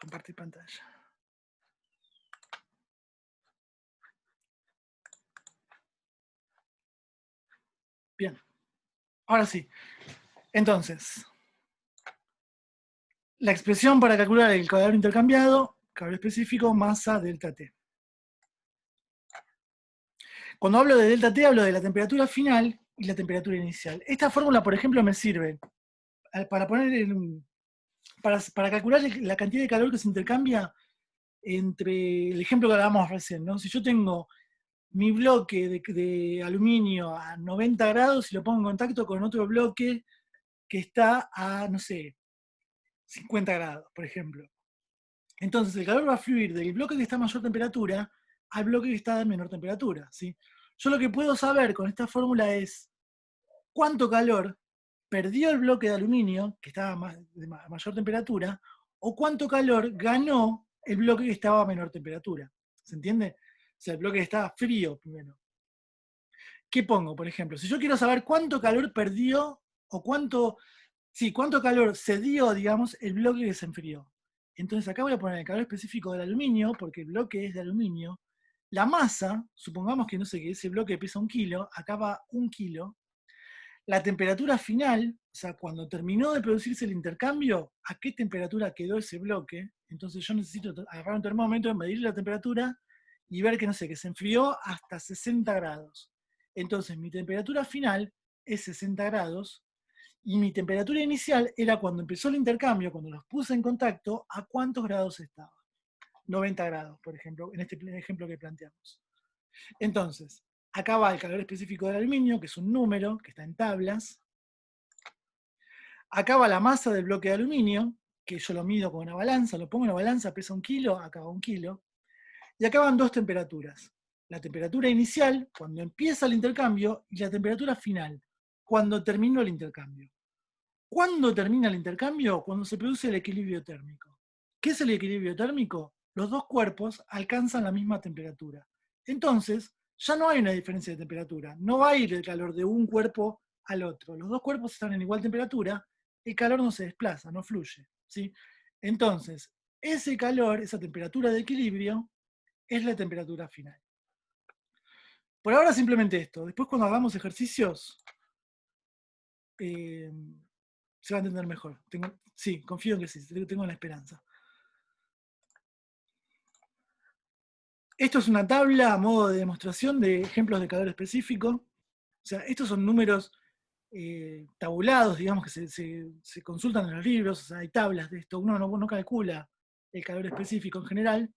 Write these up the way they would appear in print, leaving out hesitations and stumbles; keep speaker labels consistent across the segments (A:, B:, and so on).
A: Compartir pantalla. Bien, ahora sí. Entonces, la expresión para calcular el calor intercambiado, calor específico, masa delta T. Cuando hablo de delta T, hablo de la temperatura final y la temperatura inicial. Esta fórmula, por ejemplo, me sirve para para calcular la cantidad de calor que se intercambia entre el ejemplo que hablábamos recién, ¿no? Si yo tengo mi bloque de aluminio a 90 grados y lo pongo en contacto con otro bloque que está a, no sé, 50 grados, por ejemplo. Entonces el calor va a fluir del bloque que está a mayor temperatura al bloque que está a menor temperatura, ¿sí? Yo lo que puedo saber con esta fórmula es cuánto calor perdió el bloque de aluminio, que estaba a mayor temperatura, o cuánto calor ganó el bloque que estaba a menor temperatura. ¿Se entiende? O sea, el bloque que estaba frío primero. ¿Qué pongo, por ejemplo? Si yo quiero saber cuánto calor perdió o cuánto calor cedió, digamos, el bloque que se enfrió. Entonces acá voy a poner el calor específico del aluminio, porque el bloque es de aluminio. La masa, supongamos que no sé, que ese bloque pesa 1 kilo, acá va 1 kilo. La temperatura final, o sea, cuando terminó de producirse el intercambio, a qué temperatura quedó ese bloque. Entonces yo necesito agarrar un termómetro, medir la temperatura y ver que, no sé, que se enfrió hasta 60 grados. Entonces mi temperatura final es 60 grados y mi temperatura inicial era cuando empezó el intercambio, cuando los puse en contacto, a cuántos grados estaba. 90 grados, por ejemplo, en este ejemplo que planteamos. Entonces, acá va el calor específico del aluminio, que es un número que está en tablas. Acá va la masa del bloque de aluminio, que yo lo mido con una balanza, lo pongo en una balanza, pesa 1 kilo, acá va 1 kilo. Y acá van dos temperaturas. La temperatura inicial, cuando empieza el intercambio, y la temperatura final, cuando terminó el intercambio. ¿Cuándo termina el intercambio? Cuando se produce el equilibrio térmico. ¿Qué es el equilibrio térmico? Los dos cuerpos alcanzan la misma temperatura. Entonces, ya no hay una diferencia de temperatura. No va a ir el calor de un cuerpo al otro. Los dos cuerpos están en igual temperatura, el calor no se desplaza, no fluye. ¿Sí? Entonces, ese calor, esa temperatura de equilibrio, es la temperatura final. Por ahora simplemente esto. Después cuando hagamos ejercicios, se va a entender mejor. Sí, confío en que sí, tengo la esperanza. Esto es una tabla a modo de demostración de ejemplos de calor específico. O sea, estos son números tabulados, digamos, que se consultan en los libros. O sea, hay tablas de esto. Uno no calcula el calor específico en general.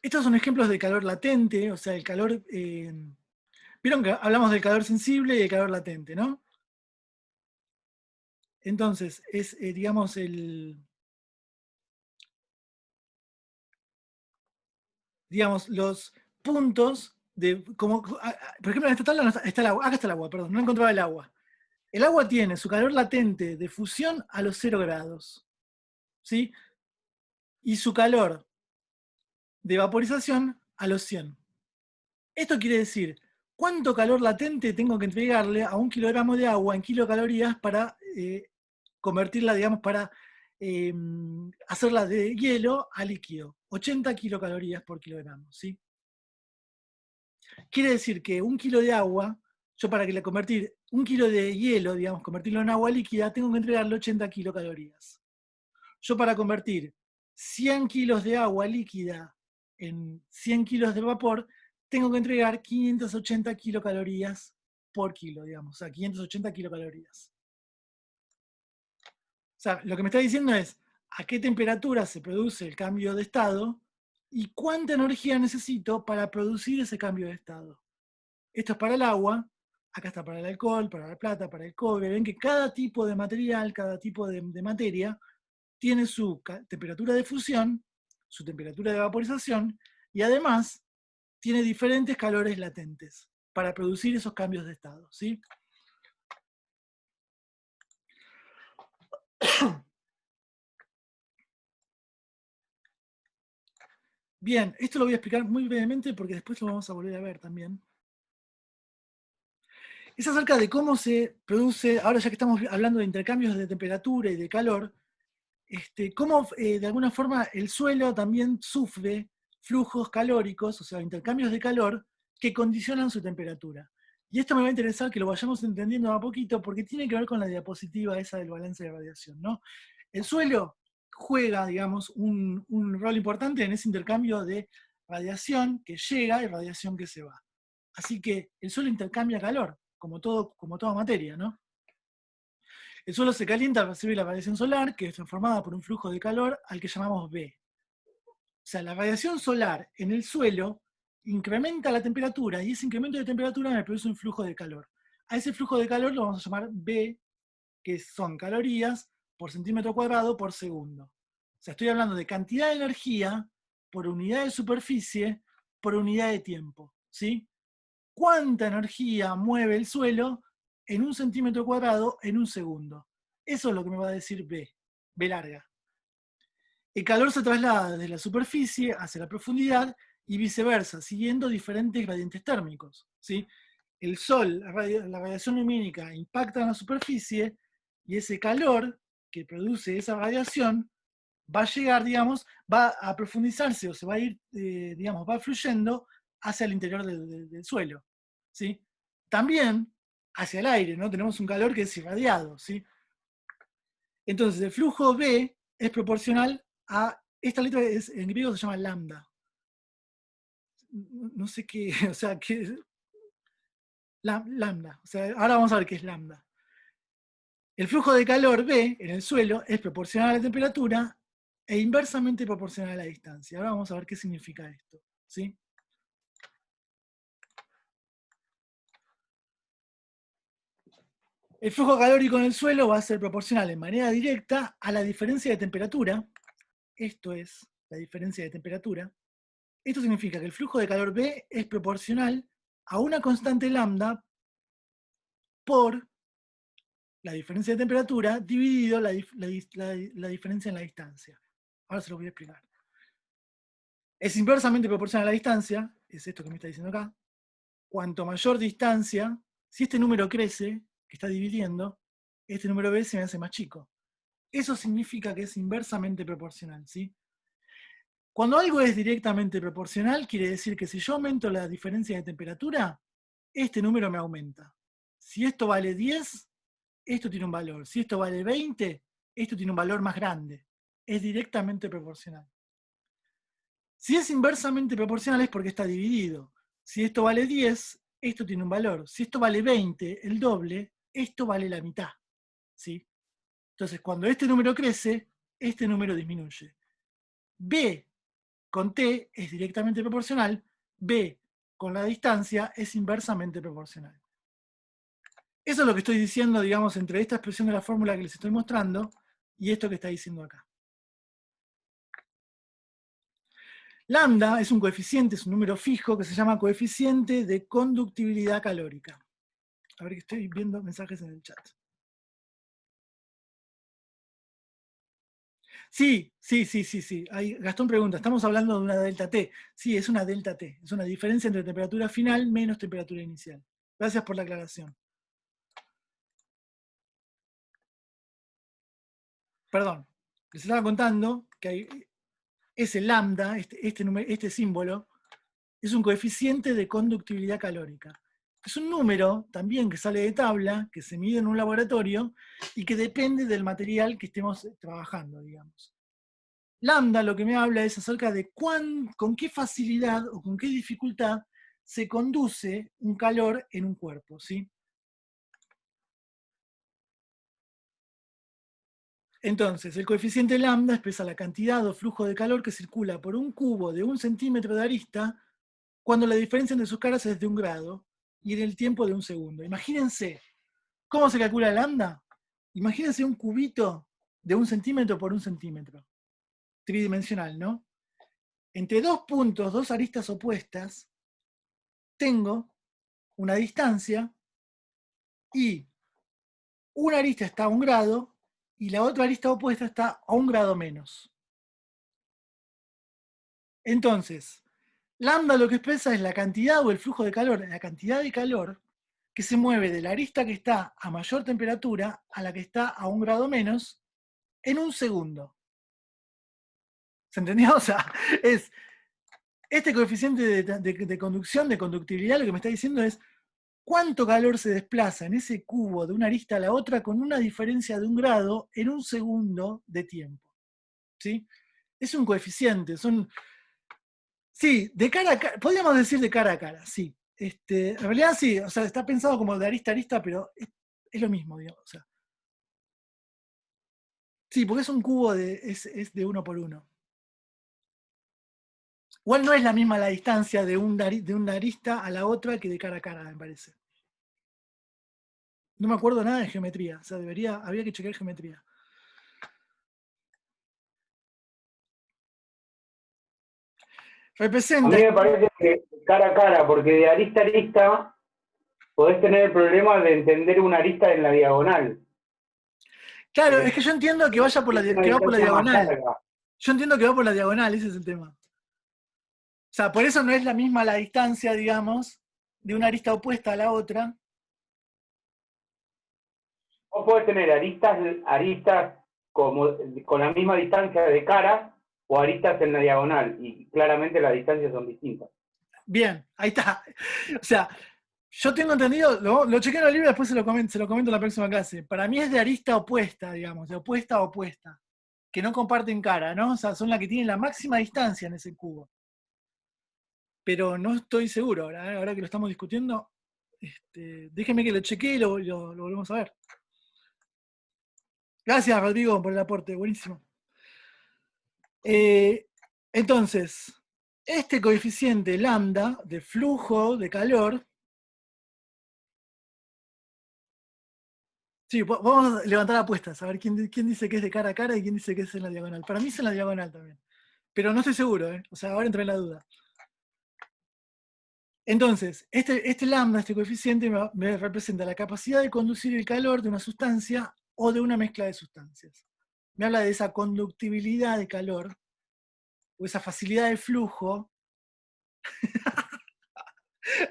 A: Estos son ejemplos de calor latente, o sea, el calor... Vieron que hablamos del calor sensible y del calor latente, ¿no? Entonces, es, digamos, los puntos de, como, por ejemplo, en esta tabla está el agua, acá está el agua, perdón, no encontraba el agua. El agua tiene su calor latente de fusión a los 0 grados, ¿sí? Y su calor de vaporización a los 100. Esto quiere decir, ¿cuánto calor latente tengo que entregarle a 1 kilogramo de agua en kilocalorías para convertirla, digamos, para hacerla de hielo a líquido? 80 kilocalorías por kilogramo, ¿sí? Quiere decir que 1 kilo de agua, yo para que le convertir 1 kilo de hielo, digamos, convertirlo en agua líquida, tengo que entregarle 80 kilocalorías. Yo para convertir 100 kilos de agua líquida en 100 kilos de vapor, tengo que entregar 580 kilocalorías por kilo, digamos, o sea, 580 kilocalorías. O sea, lo que me está diciendo es a qué temperatura se produce el cambio de estado y cuánta energía necesito para producir ese cambio de estado. Esto es para el agua, acá está para el alcohol, para la plata, para el cobre. Ven que cada tipo de material, cada tipo de materia, tiene su temperatura de fusión, su temperatura de vaporización y además tiene diferentes calores latentes para producir esos cambios de estado, ¿sí? Bien, esto lo voy a explicar muy brevemente porque después lo vamos a volver a ver también. es acerca de cómo se produce, ahora ya que estamos hablando de intercambios de temperatura y de calor, cómo de alguna forma el suelo también sufre flujos calóricos, o sea, intercambios de calor que condicionan su temperatura. Y esto me va a interesar que lo vayamos entendiendo a poquito porque tiene que ver con la diapositiva esa del balance de radiación, ¿no? El suelo juega, digamos, un rol importante en ese intercambio de radiación que llega y radiación que se va. Así que el suelo intercambia calor, como toda materia, ¿no? El suelo se calienta al recibir la radiación solar, que es transformada por un flujo de calor al que llamamos B. O sea, la radiación solar en el suelo incrementa la temperatura y ese incremento de temperatura me produce un flujo de calor. A ese flujo de calor lo vamos a llamar B, que son calorías por centímetro cuadrado por segundo. O sea, estoy hablando de cantidad de energía por unidad de superficie por unidad de tiempo. ¿Sí? ¿Cuánta energía mueve el suelo en un centímetro cuadrado en un segundo? Eso es lo que me va a decir B, B larga. El calor se traslada desde la superficie hacia la profundidad y viceversa, siguiendo diferentes gradientes térmicos. ¿Sí? El sol, la radiación lumínica, impacta en la superficie y ese calor que produce esa radiación va a llegar, digamos, va a profundizarse o se va a ir, digamos, va fluyendo hacia el interior del suelo. ¿Sí? También hacia el aire, ¿no? Tenemos un calor que es irradiado. ¿Sí? Entonces, el flujo B es proporcional a, esta letra en griego se llama lambda. No sé qué, o sea, lambda. O sea, ahora vamos a ver qué es lambda. El flujo de calor B en el suelo es proporcional a la temperatura e inversamente proporcional a la distancia. Ahora vamos a ver qué significa esto. ¿Sí? El flujo calórico en el suelo va a ser proporcional en manera directa a la diferencia de temperatura. Esto es la diferencia de temperatura. Esto significa que el flujo de calor B es proporcional a una constante lambda por la diferencia de temperatura dividido la diferencia en la distancia. Ahora se lo voy a explicar. Es inversamente proporcional a la distancia, es esto que me está diciendo acá. Cuanto mayor distancia, si este número crece, que está dividiendo, este número B se me hace más chico. Eso significa que es inversamente proporcional, ¿sí? Cuando algo es directamente proporcional, quiere decir que si yo aumento la diferencia de temperatura, este número me aumenta. Si esto vale 10, esto tiene un valor. Si esto vale 20, esto tiene un valor más grande. Es directamente proporcional. Si es inversamente proporcional es porque está dividido. Si esto vale 10, esto tiene un valor. Si esto vale 20, el doble, esto vale la mitad. ¿Sí? Entonces, cuando este número crece, este número disminuye. B con T es directamente proporcional, B con la distancia es inversamente proporcional. Eso es lo que estoy diciendo, digamos, entre esta expresión de la fórmula que les estoy mostrando y esto que está diciendo acá. Lambda es un coeficiente, es un número fijo que se llama coeficiente de conductibilidad calórica. A ver que estoy viendo mensajes en el chat. Sí. Gastón pregunta, estamos hablando de una delta T. Sí, es una delta T. Es una diferencia entre temperatura final menos temperatura inicial. Gracias por la aclaración. Perdón, les estaba contando que ese lambda, este símbolo, es un coeficiente de conductibilidad calórica. Es un número también que sale de tabla, que se mide en un laboratorio y que depende del material que estemos trabajando, digamos. Lambda lo que me habla es acerca de con qué facilidad o con qué dificultad se conduce un calor en un cuerpo, ¿sí? Entonces, el coeficiente lambda expresa la cantidad o flujo de calor que circula por un cubo de 1 centímetro de arista cuando la diferencia entre sus caras es de 1 grado y en el tiempo de 1 segundo. Imagínense, ¿cómo se calcula lambda? Imagínense un cubito de 1 centímetro por 1 centímetro. Tridimensional, ¿no? Entre dos puntos, dos aristas opuestas, tengo una distancia y una arista está a 1 grado y la otra arista opuesta está a 1 grado menos. Entonces, lambda lo que expresa es la cantidad o el flujo de calor, la cantidad de calor que se mueve de la arista que está a mayor temperatura a la que está a 1 grado menos en un segundo. ¿Se entendió? O sea, es este coeficiente de conducción, de conductividad, lo que me está diciendo es cuánto calor se desplaza en ese cubo de una arista a la otra con una diferencia de 1 grado en un segundo de tiempo. ¿Sí? Es un coeficiente, sí, de cara a cara, podríamos decir de cara a cara, sí. En realidad sí, o sea, está pensado como de arista a arista, pero es lo mismo, digamos. O sea, sí, porque es un cubo es de 1 por 1. Igual no es la misma la distancia de una arista a la otra que de cara a cara, me parece. No me acuerdo nada de geometría, o sea, habría que chequear geometría.
B: A
A: Representa.
B: mí me parece que cara a cara, porque de arista a arista podés tener el problema de entender una arista en la diagonal.
A: Claro, es que yo entiendo que
B: Es una
A: que va por la
B: distancia más
A: diagonal.
B: larga.
A: Yo entiendo que va por la diagonal, ese es el tema. O sea, por eso no es la misma la distancia, digamos, de una arista opuesta a la otra.
B: Vos podés tener aristas como, con la misma distancia de cara o aristas en la diagonal, y claramente las distancias son distintas.
A: Bien, ahí está. O sea, yo tengo entendido, lo chequeo en el libro y después se lo comento en la próxima clase. Para mí es de arista opuesta, digamos, de opuesta a opuesta, que no comparten cara, ¿no? O sea, son las que tienen la máxima distancia en ese cubo. Pero no estoy seguro ahora, ¿eh? Ahora que lo estamos discutiendo, déjenme que lo chequee y lo volvemos a ver. Gracias, Rodrigo, por el aporte, buenísimo. Entonces, este coeficiente lambda de flujo de calor, sí, vamos a levantar apuestas, a ver quién dice que es de cara a cara y quién dice que es en la diagonal. Para mí es en la diagonal también, pero no estoy seguro, ¿eh? O sea, ahora entré en la duda. Entonces, este lambda, este coeficiente, me representa la capacidad de conducir el calor de una sustancia o de una mezcla de sustancias. Me habla de esa conductibilidad de calor, o esa facilidad de flujo.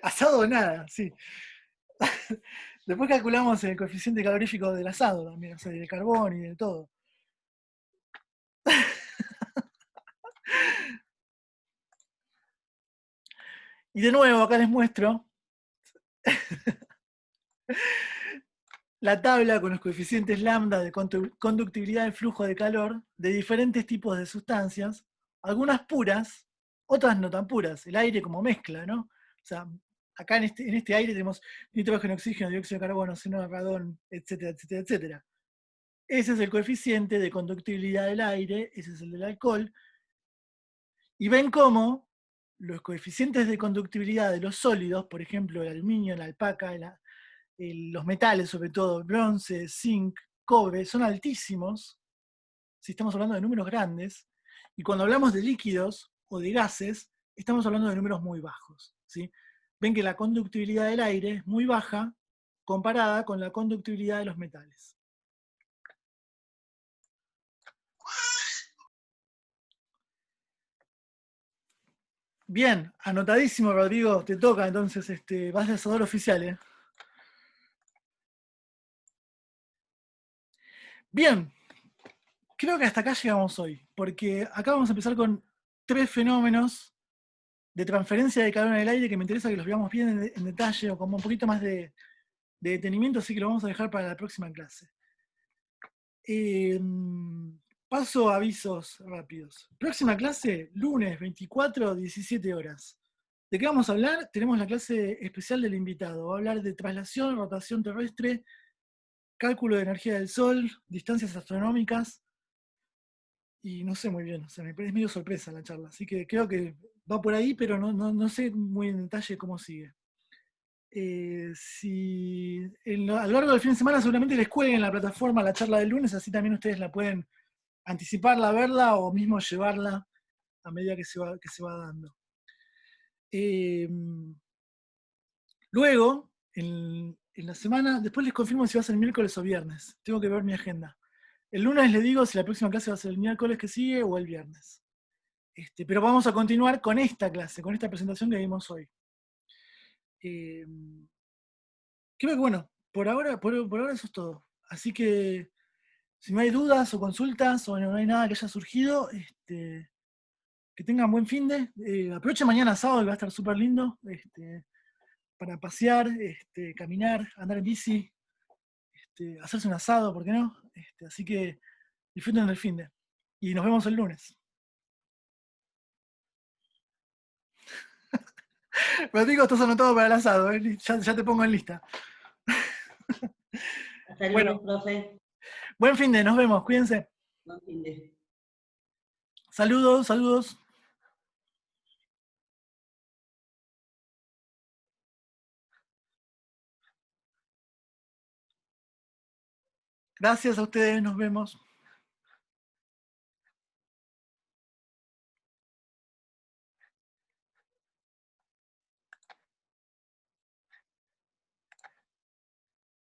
A: Asado o nada, sí. Después calculamos el coeficiente calorífico del asado también, o sea, del carbón y de todo. Y de nuevo, acá les muestro la tabla con los coeficientes lambda de conductibilidad del flujo de calor de diferentes tipos de sustancias, algunas puras, otras no tan puras, el aire como mezcla, ¿no? O sea, acá en este aire tenemos nitrógeno, oxígeno, dióxido de carbono, xenón, radón, etcétera, etcétera, etcétera. Ese es el coeficiente de conductibilidad del aire, ese es el del alcohol, y ven cómo los coeficientes de conductibilidad de los sólidos, por ejemplo, el aluminio, la alpaca, los metales, sobre todo bronce, zinc, cobre, son altísimos, si estamos hablando de números grandes, y cuando hablamos de líquidos o de gases, estamos hablando de números muy bajos. ¿Sí? Ven que la conductibilidad del aire es muy baja comparada con la conductibilidad de los metales. Bien, anotadísimo, Rodrigo, te toca, entonces vas de asador oficial, ¿eh? Bien, creo que hasta acá llegamos hoy, porque acá vamos a empezar con 3 fenómenos de transferencia de calor en el aire que me interesa que los veamos bien en detalle o con un poquito más de detenimiento, así que lo vamos a dejar para la próxima clase. Paso a avisos rápidos. Próxima clase, lunes 24, 17 horas. ¿De qué vamos a hablar? Tenemos la clase especial del invitado. Va a hablar de traslación, rotación terrestre, cálculo de energía del Sol, distancias astronómicas, y no sé muy bien, o sea, es medio sorpresa la charla, así que creo que va por ahí, pero no sé muy en detalle cómo sigue. A lo largo del fin de semana seguramente les cuelguen en la plataforma la charla del lunes, así también ustedes la pueden anticiparla, verla o mismo llevarla a medida que se va dando. Luego, en la semana, después les confirmo si va a ser miércoles o viernes. Tengo que ver mi agenda. El lunes les digo si la próxima clase va a ser el miércoles que sigue o el viernes. Pero vamos a continuar con esta clase, con esta presentación que vimos hoy. Creo que bueno, por ahora eso es todo. Así que si no hay dudas o consultas o no hay nada que haya surgido, que tengan buen fin de. Aprovechen mañana sábado, que va a estar súper lindo, para pasear, caminar, andar en bici, hacerse un asado, ¿por qué no? Así que disfruten del fin de. Y nos vemos el lunes. Rodrigo, estás anotado para el asado, ¿eh? Ya te pongo en lista.
C: Hasta el
A: Bueno,
C: lunes, profe.
A: buen fin de, nos vemos, cuídense.
C: Buen fin de.
A: Saludos, saludos. Gracias a ustedes, nos vemos.